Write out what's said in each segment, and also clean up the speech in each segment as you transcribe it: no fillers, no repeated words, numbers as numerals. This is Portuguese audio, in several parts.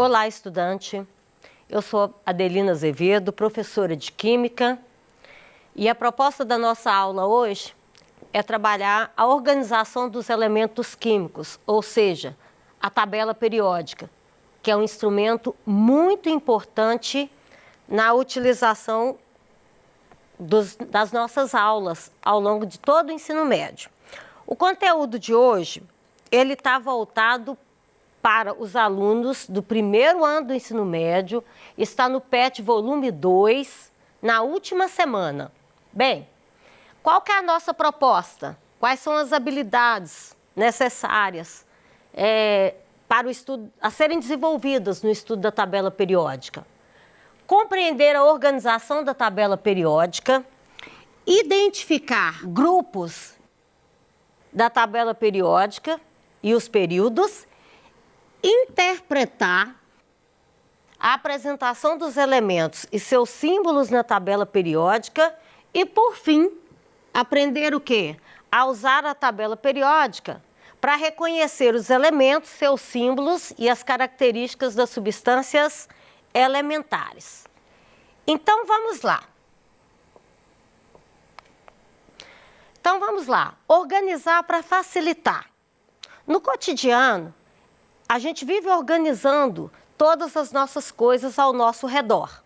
Olá, estudante. Eu sou Adelina Azevedo, professora de Química, e a proposta da nossa aula hoje é trabalhar a organização dos elementos químicos, ou seja, a tabela periódica, que é um instrumento muito importante na utilização das nossas aulas ao longo de todo o ensino médio. O conteúdo de hoje, ele está voltado para os alunos do primeiro ano do ensino médio, está no PET volume 2, na última semana. Bem, qual que é a nossa proposta? Quais são as habilidades necessárias para o estudo, a serem desenvolvidas no estudo da tabela periódica? Compreender a organização da tabela periódica, identificar grupos da tabela periódica e os períodos, interpretar a apresentação dos elementos e seus símbolos na tabela periódica e, por fim, aprender o quê? A usar a tabela periódica para reconhecer os elementos, seus símbolos e as características das substâncias elementares. Então, vamos lá. Organizar para facilitar. No cotidiano, a gente vive organizando todas as nossas coisas ao nosso redor.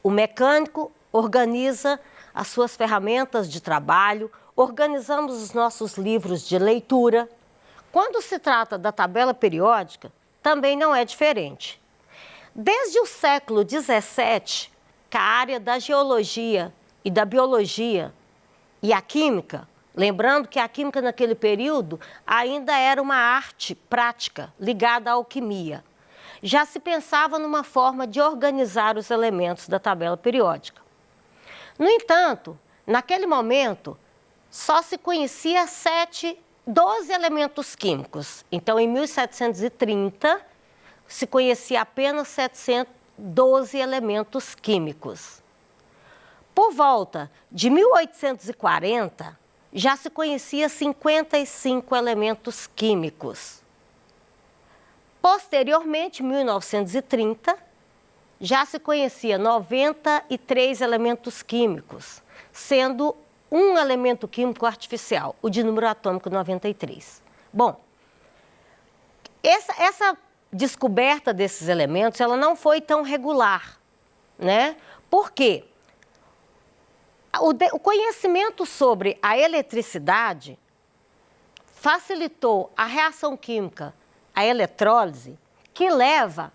O mecânico organiza as suas ferramentas de trabalho, organizamos os nossos livros de leitura. Quando se trata da tabela periódica, também não é diferente. Desde o século XVII, que a área da geologia e da biologia e a química, lembrando que a química naquele período ainda era uma arte prática ligada à alquimia. Já se pensava numa forma de organizar os elementos da tabela periódica. No entanto, naquele momento, só se conhecia 12 elementos químicos. Então, em 1730, se conhecia apenas 712 elementos químicos. Por volta de 1840, já se conhecia 55 elementos químicos. Posteriormente, em 1930, já se conhecia 93 elementos químicos, sendo um elemento químico artificial, o de número atômico 93. Bom, essa descoberta desses elementos, ela não foi tão regular, né? Por quê? O conhecimento sobre a eletricidade facilitou a reação química, a eletrólise, que leva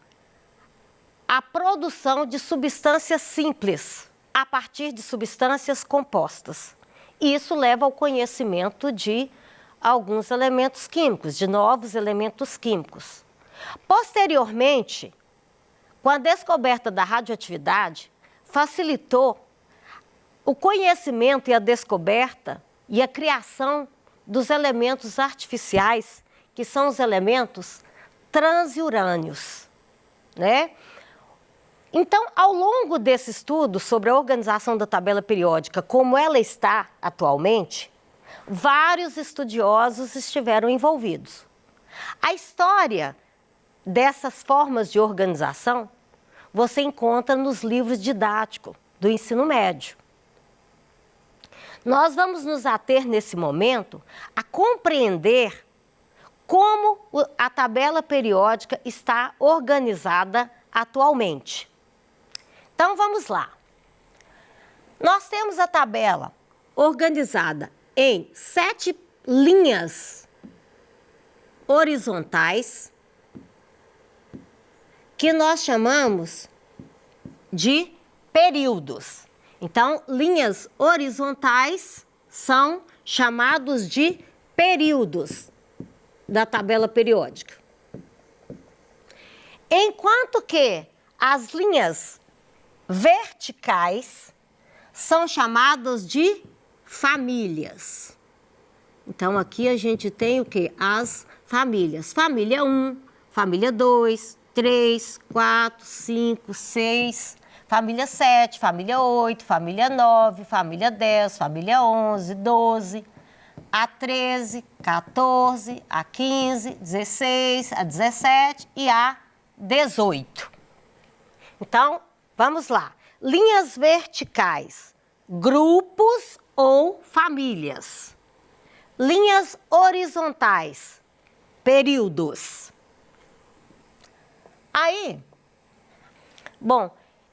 à produção de substâncias simples a partir de substâncias compostas. E isso leva ao conhecimento de alguns elementos químicos, de novos elementos químicos. Posteriormente, com a descoberta da radioatividade, facilitou o conhecimento e a descoberta e a criação dos elementos artificiais, que são os elementos transurânios, né? Então, ao longo desse estudo sobre a organização da tabela periódica, como ela está atualmente, vários estudiosos estiveram envolvidos. A história dessas formas de organização você encontra nos livros didáticos do ensino médio. Nós vamos nos ater nesse momento a compreender como a tabela periódica está organizada atualmente. Então, vamos lá. Nós temos a tabela organizada em 7 linhas horizontais, que nós chamamos de períodos. Então, linhas horizontais são chamados de períodos da tabela periódica. Enquanto que as linhas verticais são chamadas de famílias. Então, aqui a gente tem o quê? As famílias. Família 1, família 2, 3, 4, 5, 6, família 7, família 8, família 9, família 10, família 11, 12, a 13, 14, a 15, 16, a 17 e a 18. Então, vamos lá. Linhas verticais, grupos ou famílias. Linhas horizontais, períodos. Aí, bom,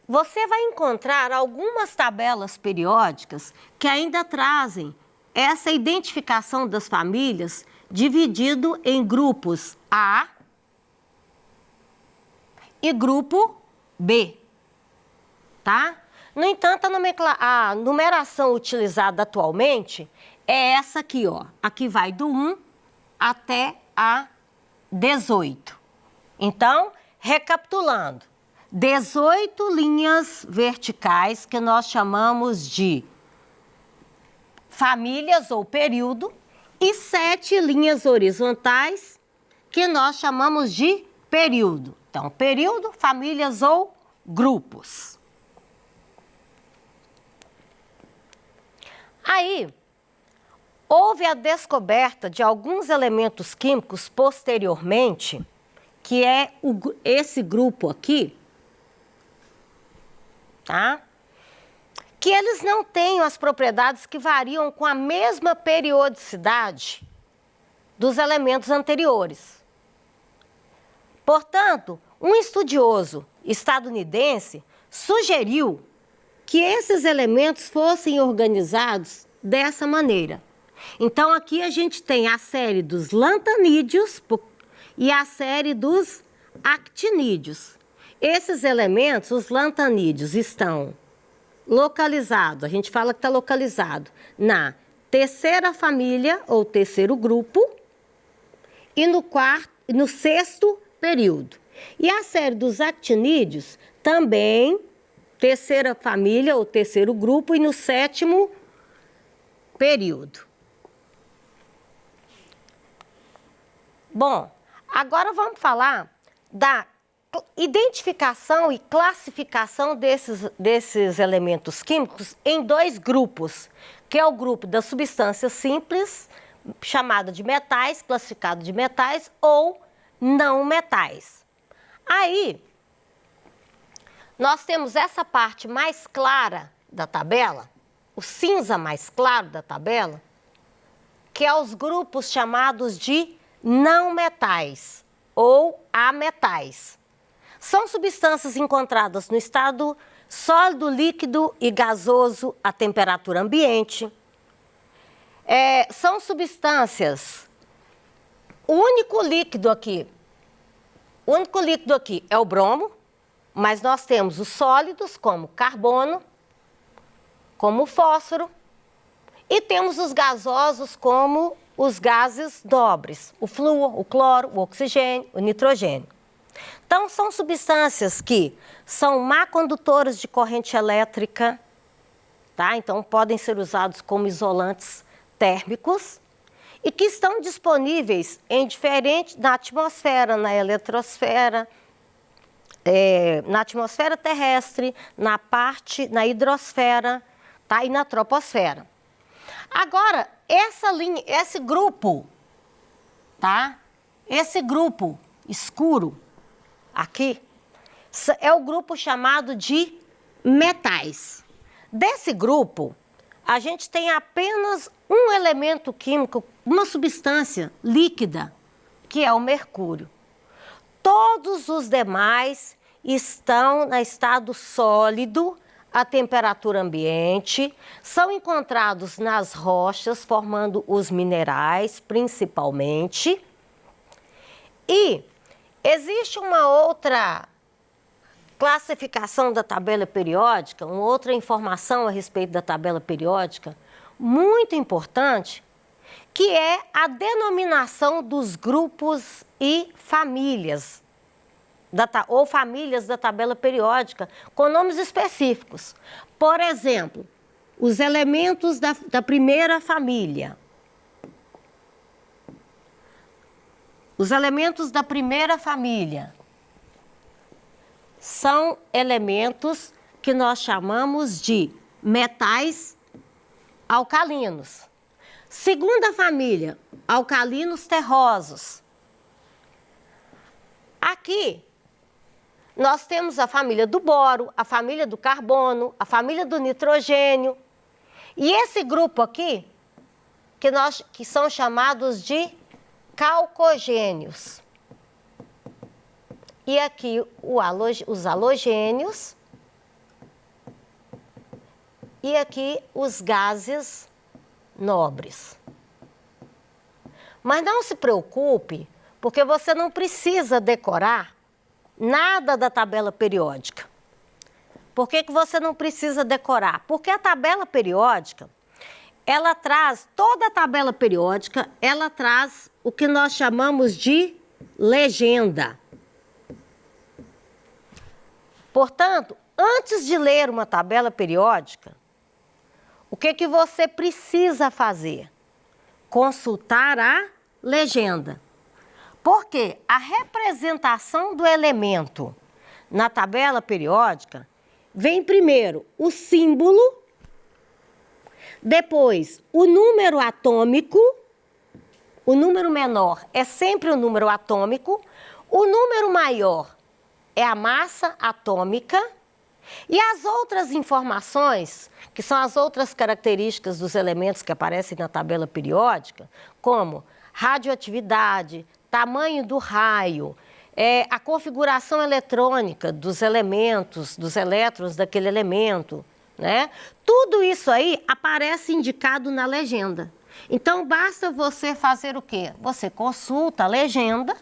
você vai encontrar algumas tabelas periódicas que ainda trazem essa identificação das famílias dividido em grupos A e grupo B, tá? No entanto, a numeração utilizada atualmente é essa aqui, ó. Aqui vai do 1 até a 18. Então, recapitulando, 18 linhas verticais que nós chamamos de famílias ou período e 7 linhas horizontais que nós chamamos de período. Então, período, famílias ou grupos. Aí, houve a descoberta de alguns elementos químicos posteriormente, que é esse grupo aqui, tá? Que eles não têm as propriedades que variam com a mesma periodicidade dos elementos anteriores. Portanto, um estudioso estadunidense sugeriu que esses elementos fossem organizados dessa maneira. Então, aqui a gente tem a série dos lantanídeos e a série dos actinídeos. Esses elementos, os lantanídeos, estão localizados, a gente fala que está localizado na terceira família ou terceiro grupo e no sexto período. E a série dos actinídeos também terceira família ou terceiro grupo e no sétimo período. Bom, agora vamos falar da identificação e classificação desses elementos químicos em 2 grupos, que é o grupo das substâncias simples, chamado de metais, classificado de metais, ou não metais. Aí, nós temos essa parte mais clara da tabela, o cinza mais claro da tabela, que é os grupos chamados de não metais ou ametais. São substâncias encontradas no estado sólido, líquido e gasoso a temperatura ambiente. São substâncias... O único líquido aqui é o bromo, mas nós temos os sólidos, como carbono, como fósforo, e temos os gasosos, como os gases nobres, o flúor, o cloro, o oxigênio, o nitrogênio. Então, são substâncias que são má condutoras de corrente elétrica, tá? Então, podem ser usados como isolantes térmicos e que estão disponíveis na atmosfera, na eletrosfera, na atmosfera terrestre, na hidrosfera, tá? E na troposfera. Agora, esse grupo, tá? Esse grupo escuro aqui é o grupo chamado de metais. Desse grupo, a gente tem apenas um elemento químico, uma substância líquida, que é o mercúrio. Todos os demais estão no estado sólido, a temperatura ambiente, são encontrados nas rochas, formando os minerais, principalmente. E existe uma outra classificação da tabela periódica, uma outra informação a respeito da tabela periódica, muito importante, que é a denominação dos grupos e famílias, ou famílias da tabela periódica, com nomes específicos. Por exemplo, os elementos da primeira família. Os elementos da primeira família são elementos que nós chamamos de metais alcalinos. Segunda família, alcalinos terrosos. Aqui nós temos a família do boro, a família do carbono, a família do nitrogênio. E esse grupo aqui, que são chamados de calcogênios. E aqui os halogênios. E aqui os gases nobres. Mas não se preocupe, porque você não precisa decorar nada da tabela periódica. Por que você não precisa decorar? Porque a tabela periódica, ela traz, toda a tabela periódica, ela traz o que nós chamamos de legenda. Portanto, antes de ler uma tabela periódica, o que você precisa fazer? Consultar a legenda. Porque a representação do elemento na tabela periódica vem primeiro o símbolo, depois o número atômico, o número menor é sempre o número atômico, o número maior é a massa atômica e as outras informações, que são as outras características dos elementos que aparecem na tabela periódica, como radioatividade, tamanho do raio, a configuração eletrônica dos elementos, dos elétrons daquele elemento, né? Tudo isso aí aparece indicado na legenda. Então, basta você fazer o quê? Você consulta a legenda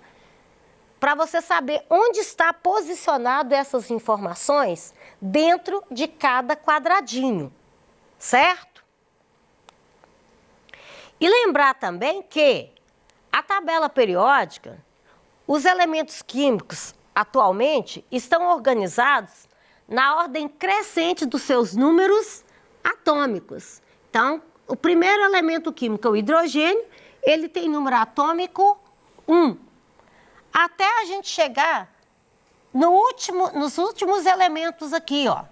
para você saber onde está posicionado essas informações dentro de cada quadradinho, certo? E lembrar também que a tabela periódica, os elementos químicos atualmente estão organizados na ordem crescente dos seus números atômicos. Então, o primeiro elemento químico, o hidrogênio, ele tem número atômico 1. Até a gente chegar nos últimos elementos aqui, ó.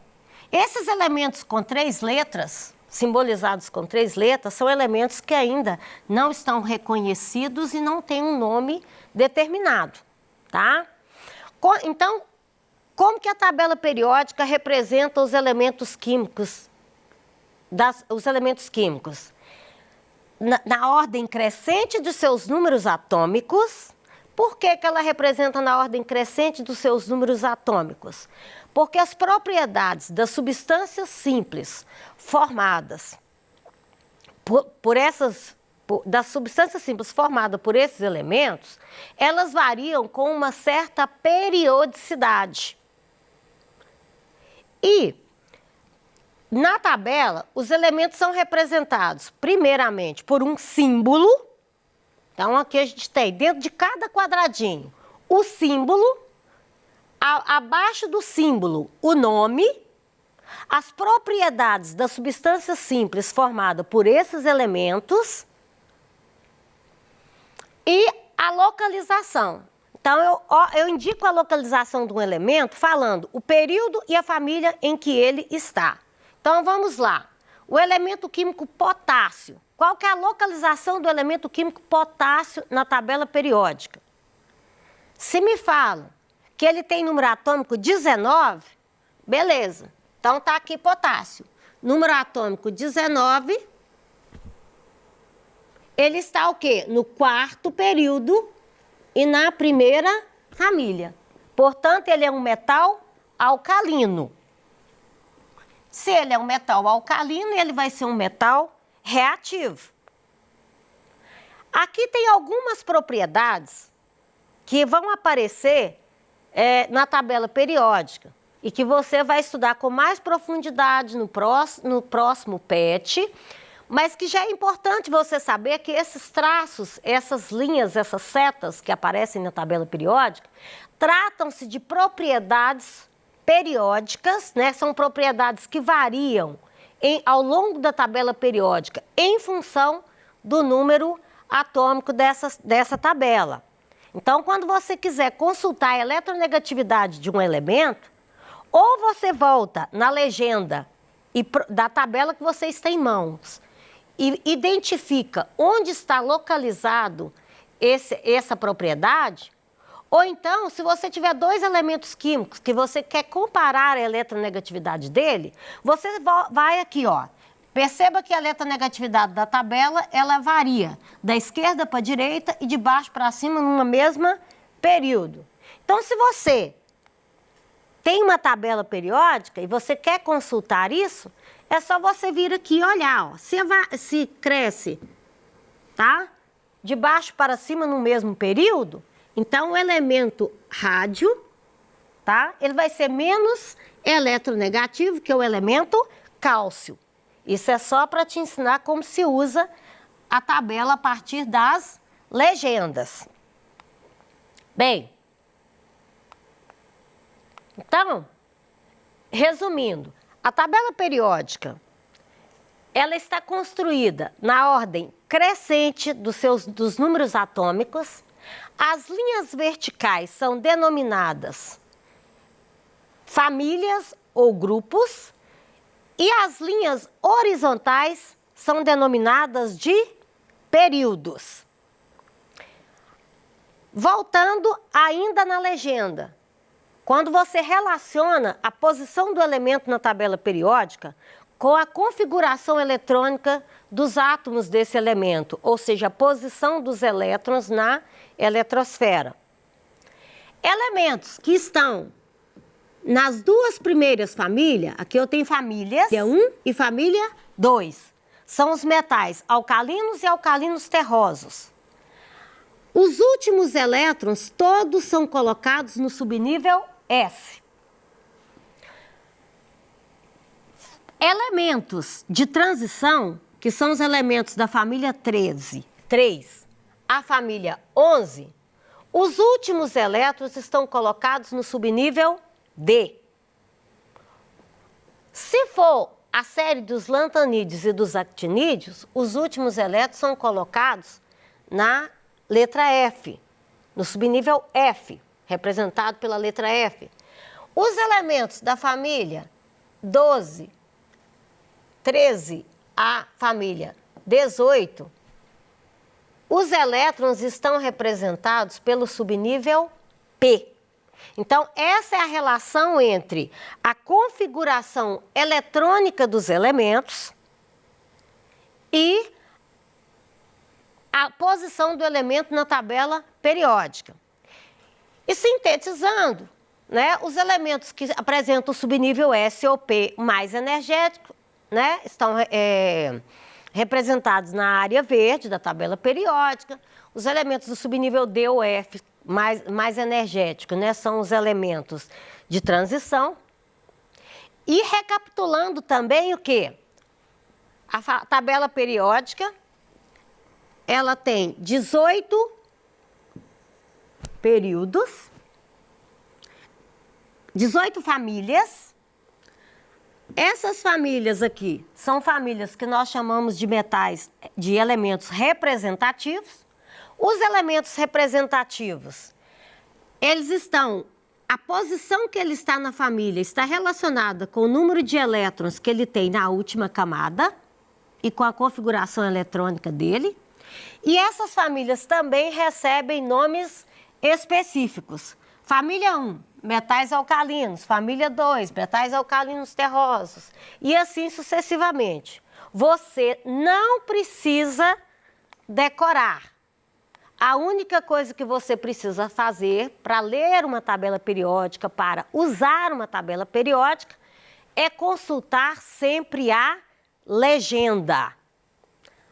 Esses elementos com 3 letras, simbolizados com 3 letras, são elementos que ainda não estão reconhecidos e não têm um nome determinado, tá? Então, como que a tabela periódica representa os elementos químicos? Na ordem crescente de seus números atômicos. Por que ela representa na ordem crescente dos seus números atômicos? Porque as propriedades das substâncias simples formadas das substâncias simples formadas por esses elementos, elas variam com uma certa periodicidade. E na tabela, os elementos são representados primeiramente por um símbolo. Então, aqui a gente tem, dentro de cada quadradinho, o símbolo, abaixo do símbolo, o nome, as propriedades das substâncias simples formadas por esses elementos e a localização. Então, eu indico a localização de um elemento falando o período e a família em que ele está. Então, vamos lá. O elemento químico potássio. Qual que é a localização do elemento químico potássio na tabela periódica? Se me falam que ele tem número atômico 19, beleza. Então, está aqui potássio. Número atômico 19, ele está o quê? No 4º período e na primeira família. Portanto, ele é um metal alcalino. Se ele é um metal alcalino, ele vai ser um metal reativo. Aqui tem algumas propriedades que vão aparecer na tabela periódica e que você vai estudar com mais profundidade no próximo PET, mas que já é importante você saber que esses traços, essas linhas, essas setas que aparecem na tabela periódica, tratam-se de propriedades periódicas, né? São propriedades que variam ao longo da tabela periódica em função do número atômico dessa tabela. Então, quando você quiser consultar a eletronegatividade de um elemento, ou você volta na legenda da tabela que você está em mãos e identifica onde está localizado essa propriedade, Ou então, se você tiver dois elementos químicos que você quer comparar a eletronegatividade dele, você vai aqui, ó. Perceba que a eletronegatividade da tabela, ela varia da esquerda para a direita e de baixo para cima numa mesma período. Então, se você tem uma tabela periódica e você quer consultar isso, é só você vir aqui e olhar, ó. Se cresce, tá? De baixo para cima no mesmo período, então o elemento rádio, tá? Ele vai ser menos eletronegativo que o elemento cálcio. Isso é só para te ensinar como se usa a tabela a partir das legendas. Bem, então, resumindo, a tabela periódica, ela está construída na ordem crescente dos números atômicos. As linhas verticais são denominadas famílias ou grupos e as linhas horizontais são denominadas de períodos. Voltando ainda na legenda, quando você relaciona a posição do elemento na tabela periódica com a configuração eletrônica dos átomos desse elemento, ou seja, a posição dos elétrons na eletrosfera. Elementos que estão nas duas primeiras famílias, aqui eu tenho famílias 1 e família 2, são os metais alcalinos e alcalinos terrosos. Os últimos elétrons todos são colocados no subnível S. Elementos de transição, que são os elementos da família 3 à família 11, os últimos elétrons estão colocados no subnível D. Se for a série dos lantanídeos e dos actinídeos, os últimos elétrons são colocados na letra F, no subnível F, representado pela letra F. Os elementos da família 12, 13 à família 18, os elétrons estão representados pelo subnível P. Então, essa é a relação entre a configuração eletrônica dos elementos e a posição do elemento na tabela periódica. E sintetizando, né, os elementos que apresentam o subnível S ou P mais energético, né, estão representados na área verde da tabela periódica. Os elementos do subnível D ou F mais energético, né, são os elementos de transição. E recapitulando também o quê? A tabela periódica, ela tem 18 períodos, 18 famílias. Essas famílias aqui são famílias que nós chamamos de metais, de elementos representativos. Os elementos representativos, eles estão, a posição que ele está na família está relacionada com o número de elétrons que ele tem na última camada e com a configuração eletrônica dele. E essas famílias também recebem nomes específicos. Família 1, metais alcalinos. Família 2, metais alcalinos terrosos. E assim sucessivamente. Você não precisa decorar. A única coisa que você precisa fazer para ler uma tabela periódica, para usar uma tabela periódica, é consultar sempre a legenda.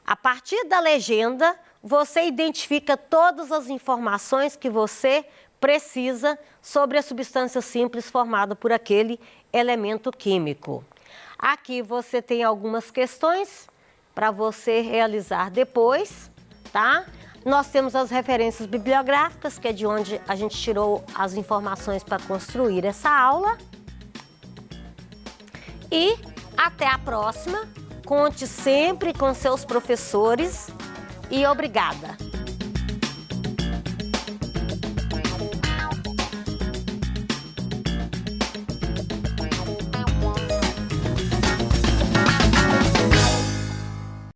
A partir da legenda, você identifica todas as informações que você precisa sobre a substância simples formada por aquele elemento químico. Aqui você tem algumas questões para você realizar depois, tá? Nós temos as referências bibliográficas, que é de onde a gente tirou as informações para construir essa aula. E até a próxima. Conte sempre com seus professores e obrigada!